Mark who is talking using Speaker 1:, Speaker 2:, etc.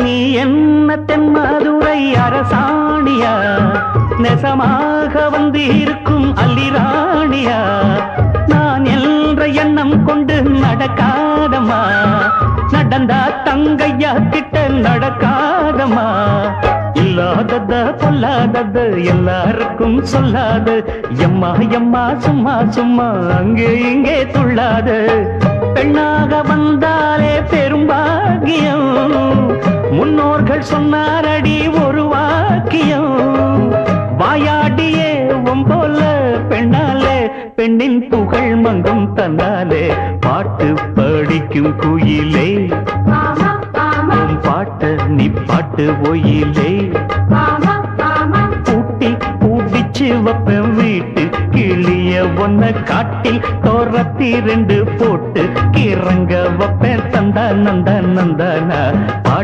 Speaker 1: நீ என்ன தென்மதுரை அரசாணியா, நெசமாக வந்து இருக்கும் அல்லிராணியா, நான் என்ற எண்ணம் கொண்டு நடக்காதம்மா, நடந்தா தங்கையா கிட்ட நடக்காதம்மா. இல்லாதத பொல்லாதது எல்லாருக்கும் சொல்லாது, எம்மா எம்மா சும்மா சும்மா அங்கே இங்கே துள்ளாது. பெண்ணாக வந்தாலே பெரும்பாகியம், முன்னோர்கள் சொன்னாரடி ஒரு வாக்கியம். வாயாடியே போல பெண்ணாலே பெண்ணின் புகழ் மங்கும் தன்னாலே. பாட்டு படிக்கும் குயிலே பாட்ட நீ பாட்டு ஒயிலே, பூட்டி பூட்டிச்சு வப்பேன் வீட்டு கிளிய ஒன்ன காட்டில் தோரத்தி 2 போட்டு கிறங்க வப்பேன் தந்தா நந்தா நந்தானா. பாட்டு